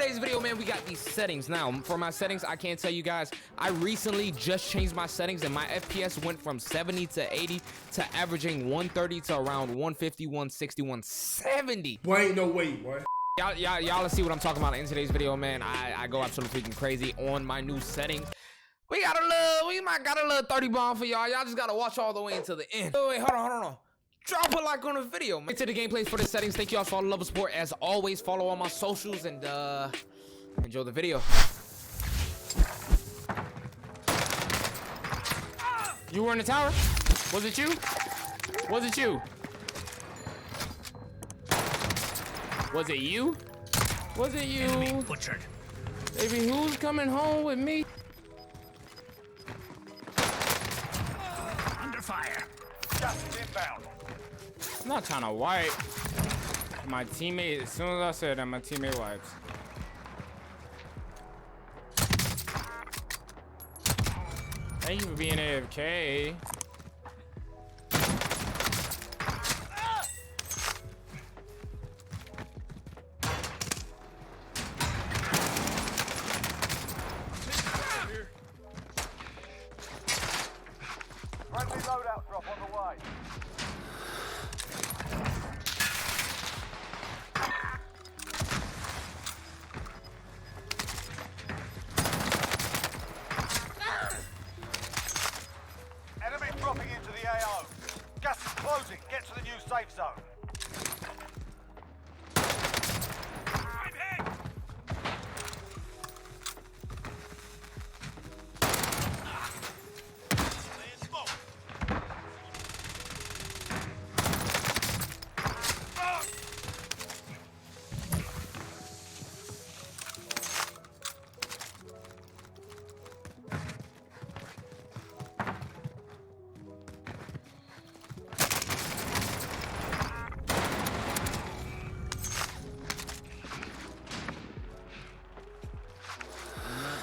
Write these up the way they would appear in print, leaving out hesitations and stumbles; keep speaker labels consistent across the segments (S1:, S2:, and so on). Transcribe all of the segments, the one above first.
S1: today's video, man, we got these settings. Now, for my settings, I can't tell you guys, I recently just changed my settings and my FPS went from 70 to 80 to averaging 130 to around 150, 160, 170.
S2: Boy, ain't no way, boy.
S1: Y'all see what I'm talking about in today's video, man. I go absolutely freaking crazy on my new settings. We might got a little 30 bomb for y'all. Y'all just gotta watch all the way until the end. Wait, hold on. Drop a like on the video, man. To the gameplays for the settings. Thank you all for all the love and support. As always, follow all my socials and enjoy the video. You were in the tower? Was it you? Was it you? Was it you? Was it you?
S3: Enemy butchered.
S1: Baby, who's coming home with me?
S3: Under fire.
S4: Just inbound.
S1: I'm not trying to wipe. My teammate, as soon as I said that, my teammate wipes. Thank you for being AFK.
S4: Friendly loadout drop on the way. Enemy dropping into the AO. Gas is closing. Get to the new safe zone.
S3: I'm hit.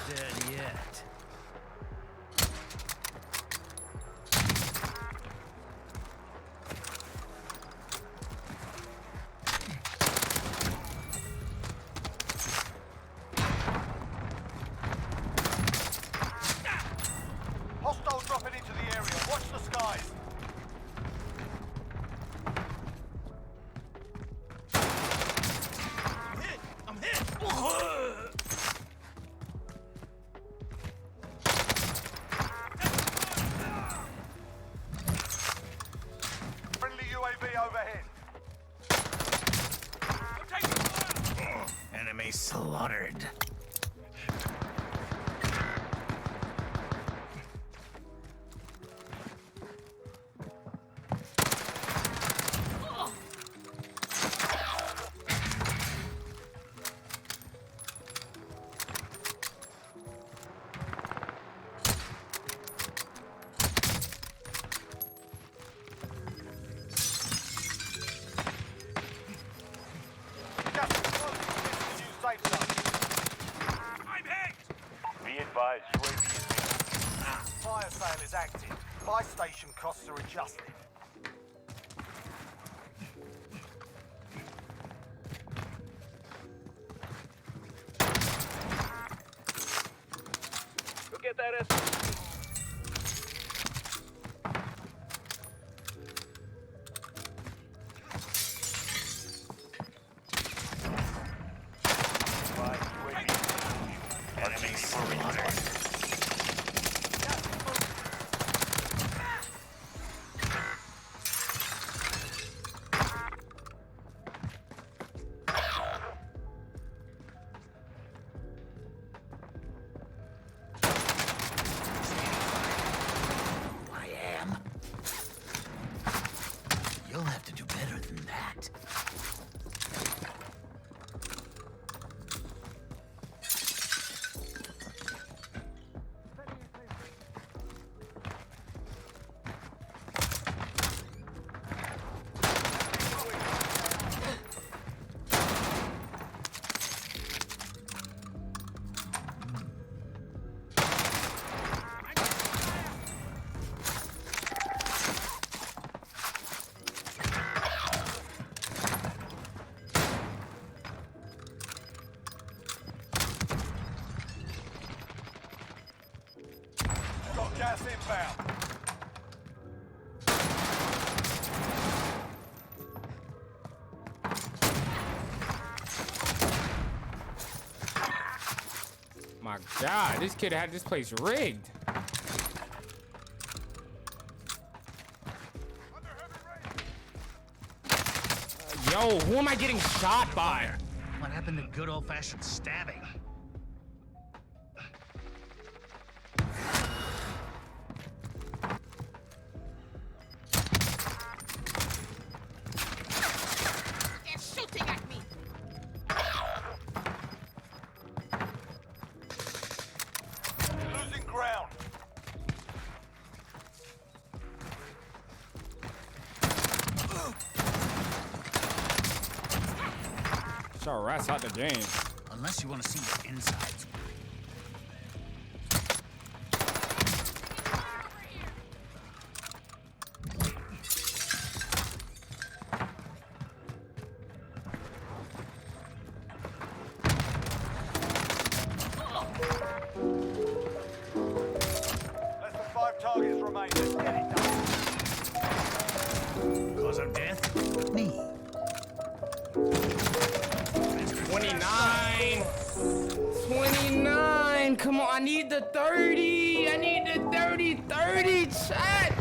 S3: Dead yet.
S4: Hostile dropping into the area. Watch the skies.
S3: I'm hit.
S4: Friendly UAV overhead.
S3: Enemy slaughtered.
S4: Gas is closing. Get to the new safe zone.
S3: I'm hit.
S4: Be advised, UAV is fire sale is active. Buy station costs are adjusted.
S3: Go get that
S4: Enemy slaughtered. Gas inbound.
S1: My God, this kid had this place rigged. Yo, who am I getting shot by?
S3: What happened to good old-fashioned stabbing?
S2: They're shooting at me.
S4: Losing ground.
S1: Sure, rats out the game.
S3: Unless you want to see the insides.
S4: Less than 5 targets remain. Let's get it done.
S3: Cause of death? Me.
S1: 29. 29. Come on, I need the 30. I need the 30, chat.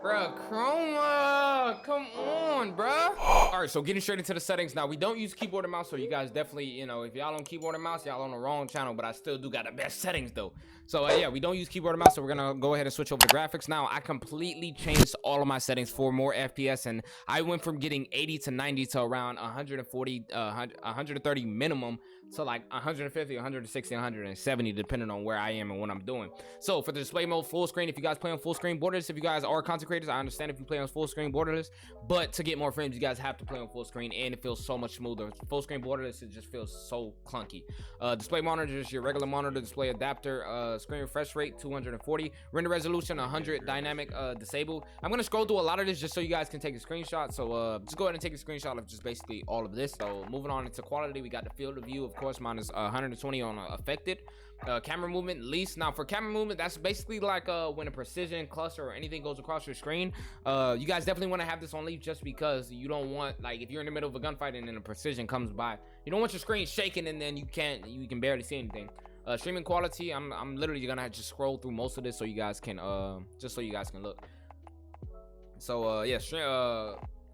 S1: Bruh, Chroma, come on, bruh. All right, so getting straight into the settings. Now, we don't use keyboard and mouse, so you guys definitely, you know, if y'all on keyboard and mouse, y'all on the wrong channel, but I still do got the best settings, though. So, yeah, we don't use keyboard and mouse, so we're going to go ahead and switch over to graphics. Now, I completely changed all of my settings for more FPS, and I went from getting 80 to 90 to around 140, 130 minimum to like 150, 160, 170, depending on where I am and what I'm doing. So, for the display mode, full screen, if you guys play on full screen borderless, if you guys are content creators, I understand if you play on full screen borderless, but to get more frames, you guys have to play on full screen, and it feels so much smoother. Full screen borderless, it just feels so clunky. Display monitor is your regular monitor, display adapter, screen refresh rate 240, render resolution 100, dynamic disabled. I'm gonna scroll through a lot of this just so you guys can take a screenshot. So just go ahead and take a screenshot of just basically all of this. So moving on into quality, we got the field of view, of course, mine is 120 on affected. Camera movement least. Now for camera movement, that's basically like when a precision cluster or anything goes across your screen. You guys definitely want to have this on least, just because you don't want, like, if you're in the middle of a gunfight and then a precision comes by, you don't want your screen shaking and then you can barely see anything. Streaming quality, I'm literally gonna just scroll through most of this so you guys can just so you guys can look. So yeah,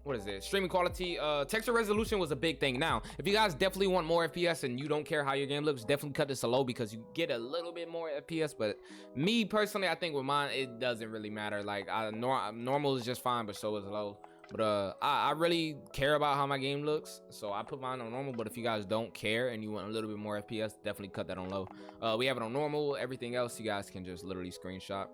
S1: what is it? Streaming quality, texture resolution was a big thing. Now, if you guys definitely want more FPS and you don't care how your game looks, definitely cut this to low because you get a little bit more FPS. But me personally, I think with mine, it doesn't really matter. Like, normal is just fine, but so is low. But I really care about how my game looks, so I put mine on normal. But if you guys don't care and you want a little bit more FPS, definitely cut that on low. We have it on normal. Everything else you guys can just literally screenshot.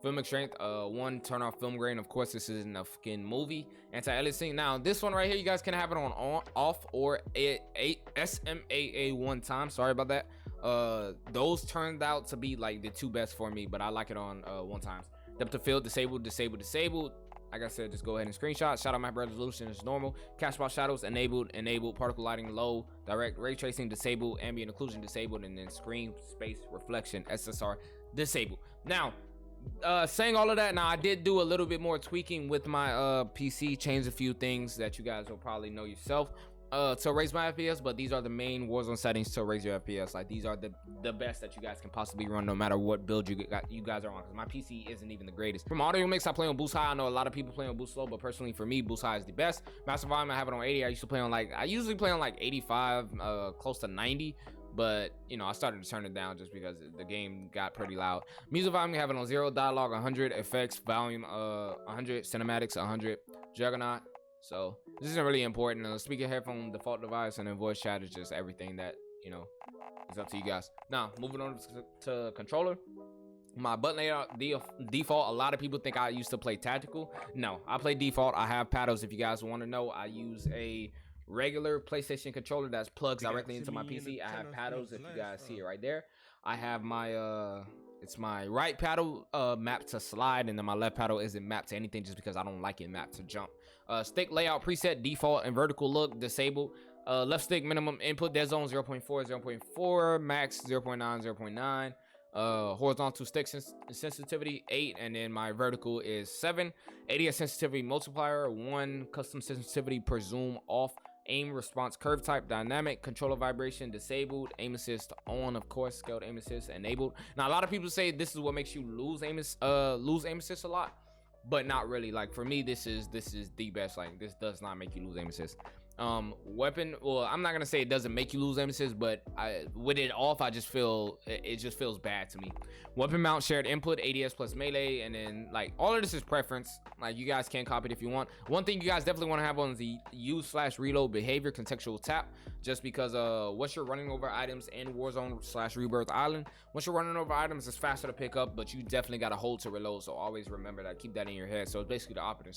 S1: Filmic strength, 1, turn off film grain. Of course, this isn't a fucking movie. Anti-aliasing. Now, this one right here, you guys can have it on off or SMAA 1 time. Sorry about that. Those turned out to be like the 2 best for me, but I like it on 1 time. Depth of field, disabled, disabled, disabled. Like I said, just go ahead and screenshot. Shadow map resolution is normal. Cache spot shadows enabled, enabled. Particle lighting low. Direct ray tracing disabled. Ambient occlusion disabled, and then screen space reflection SSR disabled. Now, saying all of that, now I did do a little bit more tweaking with my PC, changed a few things that you guys will probably know yourself to raise my FPS, but these are the main Warzone settings to raise your FPS. Like, these are the best that you guys can possibly run no matter what build you guys are on, because my PC isn't even the greatest. From audio mix, I play on boost high. I know a lot of people play on boost low, but personally for me, boost high is the best. Master volume, I have it on 80. I usually play on like 85, close to 90. But, you know, I started to turn it down just because the game got pretty loud. Music volume, we have it on 0, dialogue 100, effects volume 100, cinematics 100, juggernaut. So this isn't really important. Speaker, headphone, default device, and then voice chat is just everything that, you know, is up to you guys. Now, moving on to controller. My button layout default. A lot of people think I used to play tactical. No, I play default. I have paddles. If you guys want to know, I use a regular PlayStation controller that's plugged directly into my PC. I have paddles, if you guys see it right there. I have my it's my right paddle mapped to slide, and then my left paddle isn't mapped to anything just because I don't like it mapped to jump. Stick layout preset default and vertical look disabled. Left stick minimum input dead zone 0.4, 0.4, max 0.9, 0.9. Horizontal stick sensitivity 8, and then my vertical is 7. ADS sensitivity multiplier 1. Custom sensitivity per zoom off. Aim response curve type dynamic. Controller vibration disabled. Aim assist on, of course. Scaled aim assist enabled. Now a lot of people say this is what makes you lose aim assist a lot, but not really. Like for me, this is the best. Like this does not make you lose aim assist. Weapon, well, I'm not gonna say it doesn't make you lose aim assist, but with it off, I just feel it just feels bad to me. Weapon mount shared input ADS plus melee, and then like all of this is preference. Like you guys can copy it if you want. One thing you guys definitely want to have on is the use/reload behavior contextual tap, just because once you're running over items in Warzone / Rebirth Island, once you're running over items, it's faster to pick up, but you definitely got to hold to reload. So always remember that, keep that in your head. So it's basically the opposite.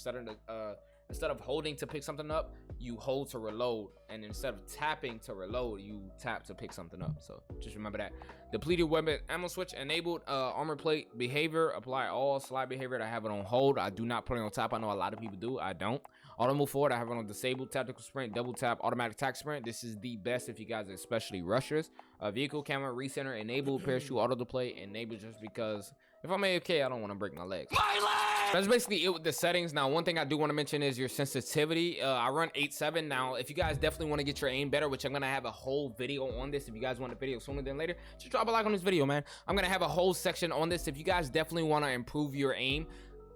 S1: Instead of holding to pick something up, you hold to reload, and instead of tapping to reload, you tap to pick something up. So just remember that. Depleted weapon ammo switch enabled. Armor plate behavior, apply all slide behavior. I have it on hold. I do not put it on tap. I know a lot of people do. I don't. Auto move forward, I have it on disabled. Tactical sprint, double tap, automatic attack sprint. This is the best if you guys are especially rushers. Vehicle camera recenter enabled. Parachute auto deploy enabled, just because if I'm AFK, I don't want to break my legs. That's basically it with the settings. Now, one thing I do want to mention is your sensitivity. I run 8.7. Now, if you guys definitely want to get your aim better, which I'm going to have a whole video on this. If you guys want a video sooner than later, just drop a like on this video, man. I'm going to have a whole section on this. If you guys definitely want to improve your aim,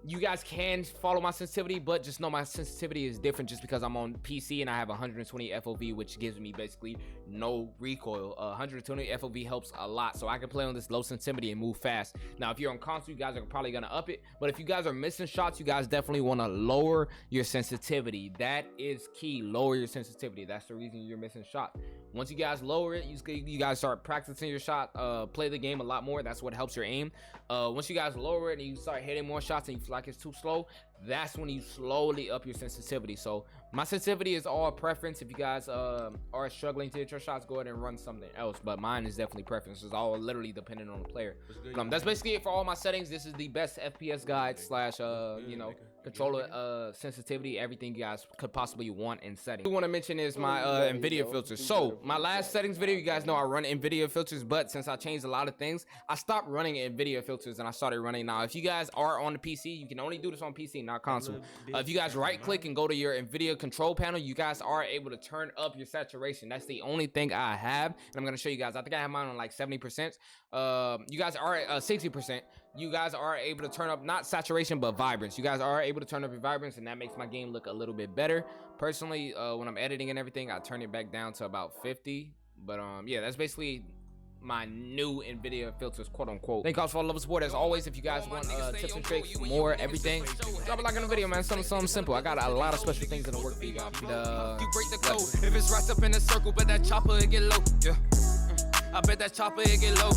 S1: you guys can follow my sensitivity, but just know my sensitivity is different just because I'm on PC and I have 120 FOV, which gives me basically no recoil. 120 FOV helps a lot, so I can play on this low sensitivity and move fast. Now, if you're on console, you guys are probably gonna up it, but if you guys are missing shots, you guys definitely want to lower your sensitivity. That is key. Lower your sensitivity. That's the reason you're missing shots. Once you guys lower it, you guys start practicing your shot, play the game a lot more. That's what helps your aim. Once you guys lower it and you start hitting more shots and you feel like it's too slow, that's when you slowly up your sensitivity. So my sensitivity is all preference. If you guys are struggling to hit your shots, go ahead and run something else, but mine is definitely preference. It's all literally dependent on the player. But, that's basically it for all my settings. This is the best FPS guide slash you know, controller sensitivity, everything you guys could possibly want in settings. What I want to mention is my NVIDIA filters. So my last settings video, you guys know I run NVIDIA filters, but since I changed a lot of things, I stopped running NVIDIA filters and I started running now. If you guys are on the PC, you can only do this on PC, not console. If you guys right click and go to your NVIDIA control panel, you guys are able to turn up your saturation. That's the only thing I have, and I'm going to show you guys. I think I have mine on like 70%. You guys are at 60%. You guys are able to turn up not saturation but vibrance. You guys are able to turn up your vibrance, and that makes my game look a little bit better. Personally, when I'm editing and everything, I turn it back down to about 50. But yeah, that's basically my new NVIDIA filters, quote unquote. Thank you guys for all the love and support. As always, if you guys want tips and tricks, more everything, drop a like on the video, man. Something simple. I got a lot of special things in the work for you guys.
S5: You break the code. If it's right up in a circle, bet that chopper it get low. Yeah. I bet that chopper it get low.